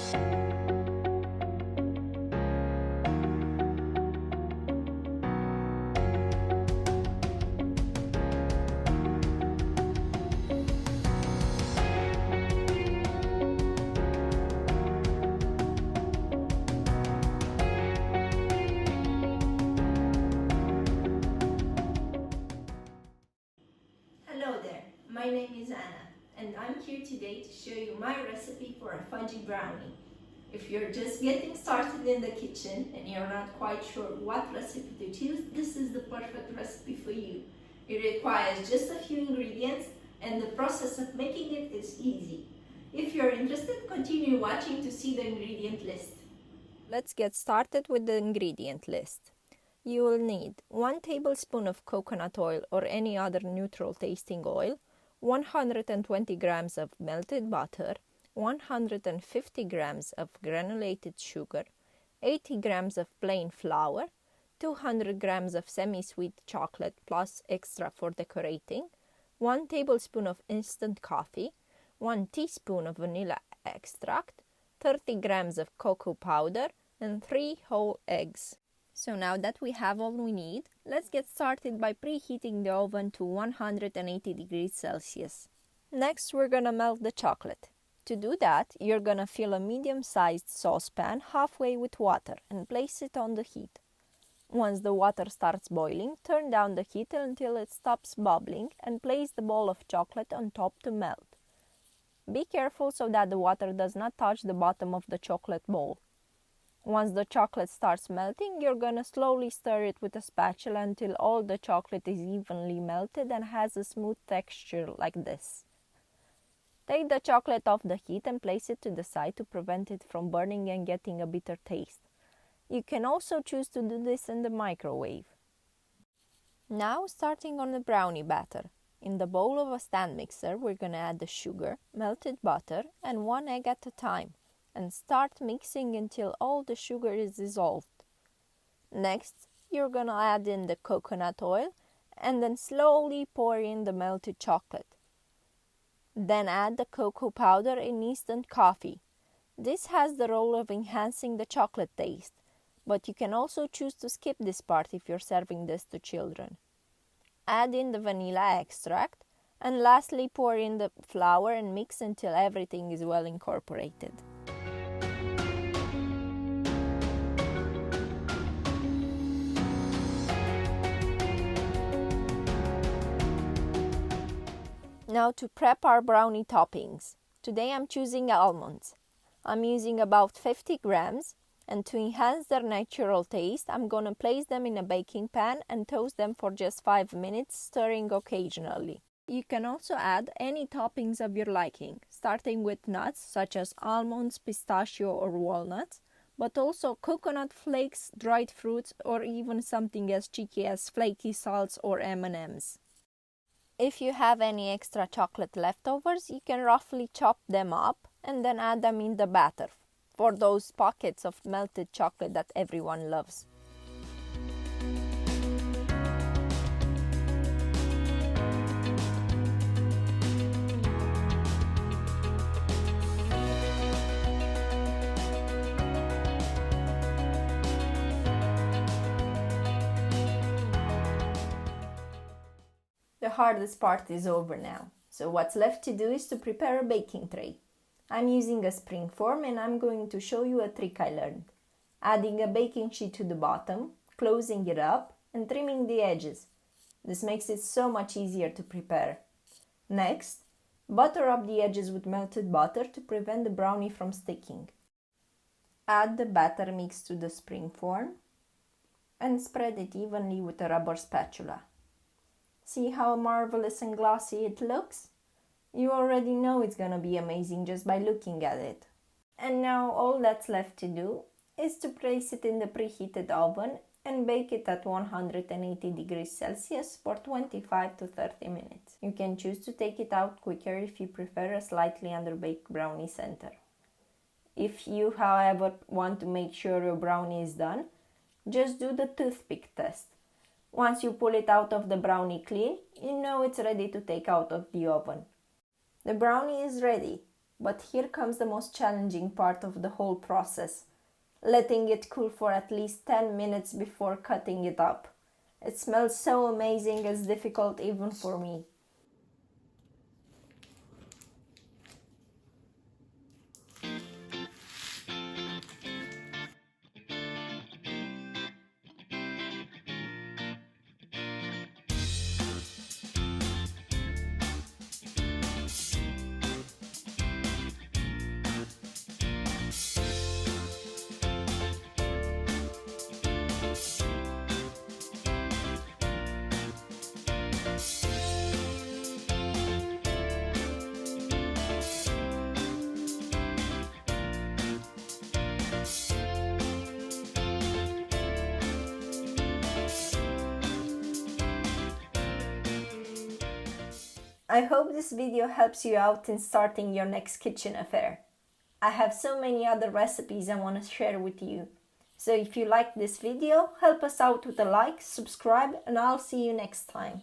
My name is Anna, and I'm here today to show you my recipe for a fudgy brownie. If you're just getting started in the kitchen and you're not quite sure what recipe to choose, this is the perfect recipe for you. It requires just a few ingredients and the process of making it is easy. If you're interested, continue watching to see the ingredient list. Let's get started with the ingredient list. You will need 1 tablespoon of coconut oil or any other neutral tasting oil, 120 grams of melted butter, 150 grams of granulated sugar, 80 grams of plain flour, 200 grams of semi-sweet chocolate plus extra for decorating, 1 tablespoon of instant coffee, 1 teaspoon of vanilla extract, 30 grams of cocoa powder, and 3 whole eggs. So now that we have all we need, let's get started by preheating the oven to 180 degrees Celsius. Next, we're gonna melt the chocolate. To do that, you're gonna fill a medium-sized saucepan halfway with water and place it on the heat. Once the water starts boiling, turn down the heat until it stops bubbling and place the ball of chocolate on top to melt. Be careful so that the water does not touch the bottom of the chocolate bowl. Once the chocolate starts melting, you're gonna slowly stir it with a spatula until all the chocolate is evenly melted and has a smooth texture like this. Take the chocolate off the heat and place it to the side to prevent it from burning and getting a bitter taste. You can also choose to do this in the microwave. Now, starting on the brownie batter. In the bowl of a stand mixer, we're gonna add the sugar, melted butter, and 1 egg at a time, and start mixing until all the sugar is dissolved. Next, you're gonna add in the coconut oil and then slowly pour in the melted chocolate. Then add the cocoa powder and instant coffee. This has the role of enhancing the chocolate taste, but you can also choose to skip this part if you're serving this to children. Add in the vanilla extract and lastly pour in the flour and mix until everything is well incorporated. Now to prep our brownie toppings. Today I'm choosing almonds. I'm using about 50 grams, and to enhance their natural taste, I'm gonna place them in a baking pan and toast them for just 5 minutes, stirring occasionally. You can also add any toppings of your liking, starting with nuts such as almonds, pistachio or walnuts, but also coconut flakes, dried fruits, or even something as cheeky as flaky salts or M&Ms. If you have any extra chocolate leftovers, you can roughly chop them up and then add them in the batter for those pockets of melted chocolate that everyone loves. The hardest part is over now, so what's left to do is to prepare a baking tray. I'm using a spring form and I'm going to show you a trick I learned. Adding a baking sheet to the bottom, closing it up and trimming the edges. This makes it so much easier to prepare. Next, butter up the edges with melted butter to prevent the brownie from sticking. Add the batter mix to the spring form and spread it evenly with a rubber spatula. See how marvelous and glossy it looks? You already know it's gonna be amazing just by looking at it. And now all that's left to do is to place it in the preheated oven and bake it at 180 degrees Celsius for 25 to 30 minutes. You can choose to take it out quicker if you prefer a slightly underbaked brownie center. If you, however, want to make sure your brownie is done, just do the toothpick test. Once you pull it out of the brownie clean, you know it's ready to take out of the oven. The brownie is ready. But here comes the most challenging part of the whole process. Letting it cool for at least 10 minutes before cutting it up. It smells so amazing, it's difficult even for me. I hope this video helps you out in starting your next kitchen affair. I have so many other recipes I want to share with you. So if you like this video, help us out with a like, subscribe, and I'll see you next time.